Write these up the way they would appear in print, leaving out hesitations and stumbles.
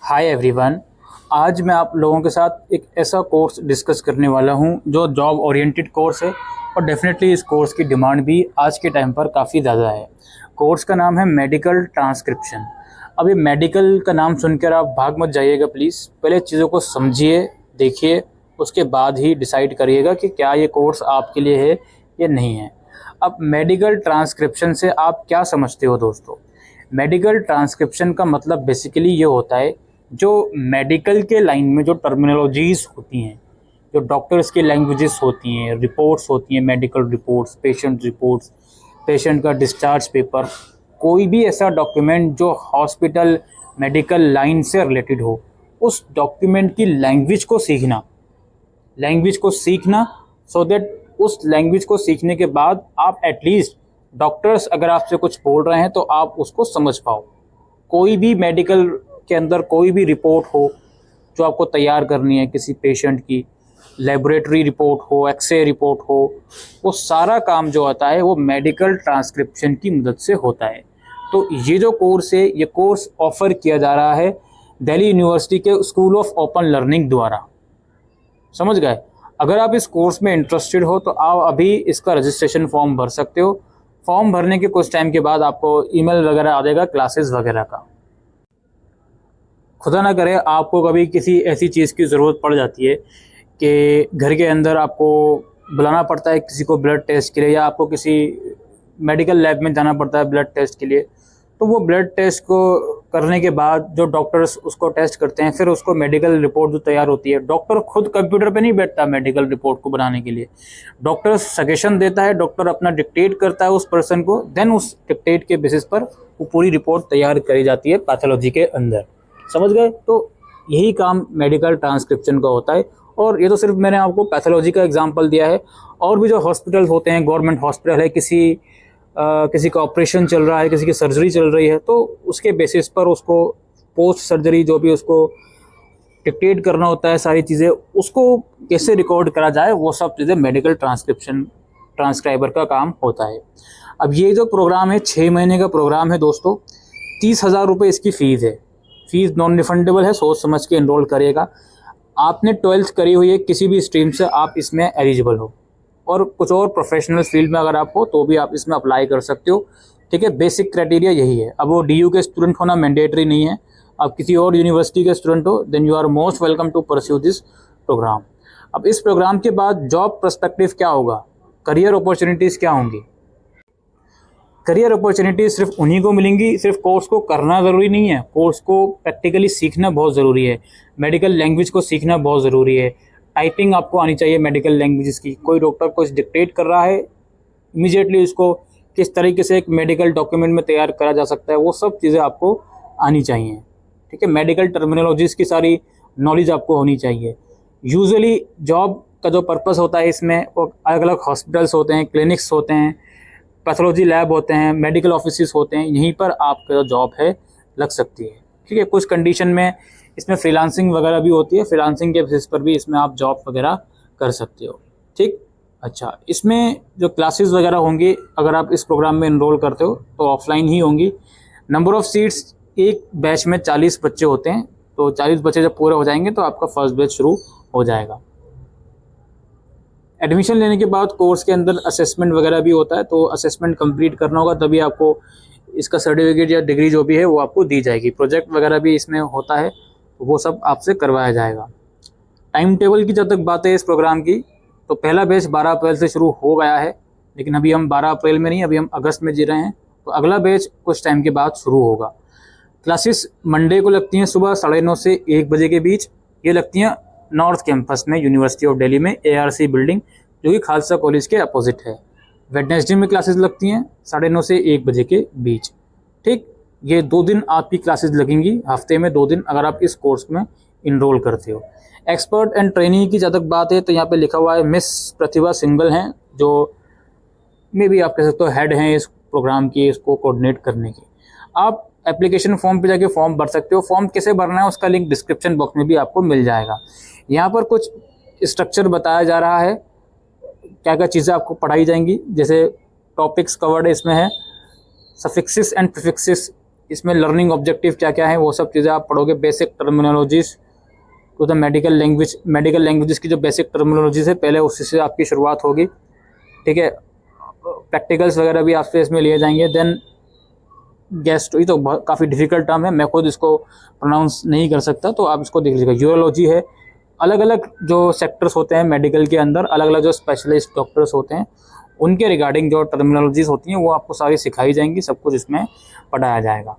Hi everyone. आज मैं आप लोगों के साथ एक ऐसा कोर्स डिस्कस करने वाला हूं जो जॉब ओरिएंटेड कोर्स है और डेफिनेटली इस कोर्स की डिमांड भी आज के टाइम पर काफ़ी ज़्यादा है। कोर्स का नाम है मेडिकल ट्रांसक्रिप्शन। अब ये मेडिकल का नाम सुनकर आप भाग मत जाइएगा प्लीज़, पहले चीज़ों को समझिए, देखिए, उसके बाद ही डिसाइड करिएगा कि क्या ये कोर्स आपके लिए है या नहीं है। अब मेडिकल ट्रांसक्रिप्शन से आप क्या समझते हो दोस्तों? मेडिकल ट्रांसक्रिप्शन का मतलब बेसिकली ये होता है, जो मेडिकल के लाइन में जो टर्मिनोलॉजीज़ होती हैं, जो डॉक्टर्स की लैंग्वेजेस होती हैं, रिपोर्ट्स होती हैं, मेडिकल रिपोर्ट्स, पेशेंट का डिस्चार्ज पेपर, कोई भी ऐसा डॉक्यूमेंट जो हॉस्पिटल मेडिकल लाइन से रिलेटेड हो, उस डॉक्यूमेंट की लैंग्वेज को सीखना सो दैट उस लैंग्वेज को सीखने के बाद आप एटलीस्ट डॉक्टर्स अगर आपसे कुछ बोल रहे हैं तो आप उसको समझ पाओ। कोई भी मेडिकल के अंदर कोई भी रिपोर्ट हो जो आपको तैयार करनी है, किसी पेशेंट की लेबोरेटरी रिपोर्ट हो, एक्सरे रिपोर्ट हो, वो सारा काम जो होता है वो मेडिकल ट्रांसक्रिप्शन की मदद से होता है। तो ये जो कोर्स है, ये कोर्स ऑफर किया जा रहा है दिल्ली यूनिवर्सिटी के स्कूल ऑफ ओपन लर्निंग द्वारा। समझ गए? अगर आप इस कोर्स में इंटरेस्टेड हो तो आप अभी इसका रजिस्ट्रेशन फॉर्म भर सकते हो। फॉर्म भरने के कुछ टाइम के बाद आपको ईमेल वगैरह आ जाएगा क्लासेस वगैरह का। खुदा ना करे आपको कभी किसी ऐसी चीज़ की ज़रूरत पड़ जाती है कि घर के अंदर आपको बुलाना पड़ता है किसी को ब्लड टेस्ट के लिए, या आपको किसी मेडिकल लैब में जाना पड़ता है ब्लड टेस्ट के लिए, तो वो ब्लड टेस्ट को करने के बाद जो डॉक्टर्स उसको टेस्ट करते हैं, फिर उसको मेडिकल रिपोर्ट जो तैयार होती है, डॉक्टर खुद कंप्यूटर पे नहीं बैठता मेडिकल रिपोर्ट को बनाने के लिए। डॉक्टर सजेशन देता है, डॉक्टर अपना डिक्टेट करता है उस पर्सन को, देन उस डिक्टेट के बेसिस पर वो पूरी रिपोर्ट तैयार करी जाती है पैथोलॉजी के अंदर। समझ गए? तो यही काम मेडिकल ट्रांसक्रिप्शन का होता है। और ये तो सिर्फ मैंने आपको पैथोलॉजी का एग्जांपल दिया है, और भी जो हॉस्पिटल्स होते हैं, गवर्नमेंट हॉस्पिटल है, किसी का ऑपरेशन चल रहा है, किसी की सर्जरी चल रही है, तो उसके बेसिस पर उसको पोस्ट सर्जरी जो भी उसको डिक्टेट करना होता है, सारी चीज़ें उसको कैसे रिकॉर्ड करा जाए, वो सब चीज़ें मेडिकल ट्रांसक्राइबर का काम होता है। अब ये जो प्रोग्राम है 6 महीने का प्रोग्राम है दोस्तों। 30,000 रुपये इसकी फ़ीस है। फ़ीस नॉन रिफंडेबल है, सोच समझ के इनरोल करिएगा। आपने 12th करी हुई है किसी भी स्ट्रीम से, आप इसमें एलिजिबल हो, और कुछ और प्रोफेशनल फील्ड में अगर आप हो तो भी आप इसमें अप्लाई कर सकते हो। ठीक है, बेसिक क्राइटेरिया यही है। अब वो DU के स्टूडेंट होना मैंडेटरी नहीं है। आप किसी और यूनिवर्सिटी के स्टूडेंट हो, then you are most welcome to pursue this program. अब इस प्रोग्राम के बाद जॉब पर्सपेक्टिव क्या होगा, करियर अपॉर्चुनिटीज़ क्या होंगी? करियर अपॉर्चुनिटीज सिर्फ उन्हीं को मिलेंगी। सिर्फ कोर्स को करना ज़रूरी नहीं है, कोर्स को प्रैक्टिकली सीखना बहुत ज़रूरी है। मेडिकल लैंग्वेज को सीखना बहुत ज़रूरी है। टाइपिंग आपको आनी चाहिए मेडिकल लैंग्वेजेस की। कोई डॉक्टर कुछ डिक्टेट कर रहा है, इमीडिएटली उसको किस तरीके से एक मेडिकल डॉक्यूमेंट में तैयार करा जा सकता है, वो सब चीज़ें आपको आनी चाहिए। ठीक है, मेडिकल टर्मिनोलॉजीज़ की सारी नॉलेज आपको होनी चाहिए। यूजुअली जॉब का जो पर्पस होता है इसमें, वो अलग अलग हॉस्पिटल्स होते हैं, क्लिनिक्स होते हैं, पैथोलॉजी लैब होते हैं, मेडिकल ऑफिसेस होते हैं, यहीं पर आपका जो जॉब है लग सकती है। ठीक है, कुछ कंडीशन में इसमें फ्रीलांसिंग वगैरह भी होती है, फ्रीलांसिंग के बेसिस पर भी इसमें आप जॉब वगैरह कर सकते हो। ठीक, अच्छा, इसमें जो क्लासेस वगैरह होंगी, अगर आप इस प्रोग्राम में इनरोल करते हो तो ऑफलाइन ही होंगी। नंबर ऑफ़ सीट्स, एक बैच में 40 बच्चे होते हैं, तो 40 बच्चे जब पूरे हो जाएंगे तो आपका फर्स्ट बैच शुरू हो जाएगा। एडमिशन लेने के बाद कोर्स के अंदर असेसमेंट वगैरह भी होता है, तो असेसमेंट कंप्लीट करना होगा, तभी आपको इसका सर्टिफिकेट या डिग्री जो भी है वो आपको दी जाएगी। प्रोजेक्ट वगैरह भी इसमें होता है, तो वो सब आपसे करवाया जाएगा। टाइम टेबल की जब तक बात है इस प्रोग्राम की, तो पहला बैच 12 अप्रैल से शुरू हो गया है, लेकिन अभी हम 12 अप्रैल में नहीं, अभी हम अगस्त में जी रहे हैं, तो अगला बैच कुछ टाइम के बाद शुरू होगा। क्लासेस मंडे को लगती हैं सुबह 9:30 से 1 बजे के बीच। ये लगती हैं नॉर्थ कैंपस में, यूनिवर्सिटी ऑफ दिल्ली में, ARC बिल्डिंग, जो कि खालसा कॉलेज के अपोजिट है। वेडनेसडे में क्लासेस लगती हैं 9:30 से 1 बजे के बीच। ठीक, ये 2 दिन आपकी क्लासेस लगेंगी, हफ्ते में 2 दिन, अगर आप इस कोर्स में इनरोल करते हो। एक्सपर्ट एंड ट्रेनिंग की जब तक बात है तो यहाँ पे लिखा हुआ है मिस प्रतिभा सिंगल हैं, जो मे भी आप कह सकते हो हेड हैं इस प्रोग्राम की, इसको कोऑर्डिनेट करने की। आप एप्लीकेशन फॉर्म पे जाके फॉर्म भर सकते हो। फॉर्म कैसे भरना है उसका लिंक डिस्क्रिप्शन बॉक्स में भी आपको मिल जाएगा। यहाँ पर कुछ स्ट्रक्चर बताया जा रहा है, क्या क्या चीज़ें आपको पढ़ाई जाएंगी। जैसे टॉपिक्स कवर्ड इसमें है, सफिक्सिस एंड प्रीफिक्सिस इसमें लर्निंग ऑब्जेक्टिव क्या क्या है वो सब चीज़ें आप पढ़ोगे। Basic terminologies to the medical languages की जो बेसिक टर्मिनोलॉजीज है पहले उसी से आपकी शुरुआत होगी, ठीक है। प्रैक्टिकल्स वगैरह भी आपसे इसमें लिए जाएंगे। देन गैस्ट्रो, तो काफ़ी डिफिकल्ट टर्म है, मैं खुद इसको प्रोनाउंस नहीं कर सकता, तो आप इसको देख लीजिएगा। यूरोलॉजी है, अलग अलग जो सेक्टर्स होते हैं मेडिकल के अंदर, अलग अलग जो स्पेशलिस्ट डॉक्टर्स होते हैं उनके रिगार्डिंग जो टर्मिनोलॉजीज होती हैं वो आपको सारी सिखाई जाएंगी, सब कुछ इसमें पढ़ाया जाएगा,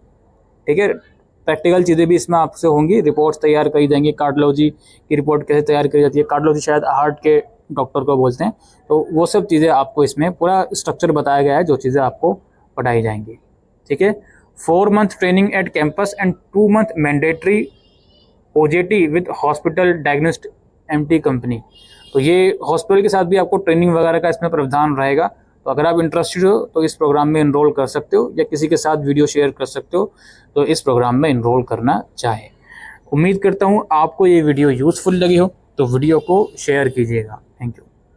ठीक है। प्रैक्टिकल चीज़ें भी इसमें आपसे होंगी, रिपोर्ट्स तैयार करी जाएंगी। कार्डियोलॉजी की रिपोर्ट कैसे तैयार करी जाती है, कार्डियोलॉजी शायद हार्ट के डॉक्टर को बोलते हैं, तो वो सब चीज़ें आपको इसमें पूरा स्ट्रक्चर बताया गया है, जो चीज़ें आपको पढ़ाई जाएंगी, ठीक है। 4 month training at campus and 2 month mandatory OJT with hospital diagnostic MT company. तो ये हॉस्पिटल के साथ भी आपको ट्रेनिंग वगैरह का इसमें प्रावधान रहेगा। तो अगर आप इंटरेस्टेड हो तो इस प्रोग्राम में इनरोल कर सकते हो, या किसी के साथ वीडियो शेयर कर सकते हो तो इस प्रोग्राम में इनरोल करना चाहे। उम्मीद करता हूँ आपको ये वीडियो यूज़फुल लगी हो, तो वीडियो को शेयर कीजिएगा। Thank you.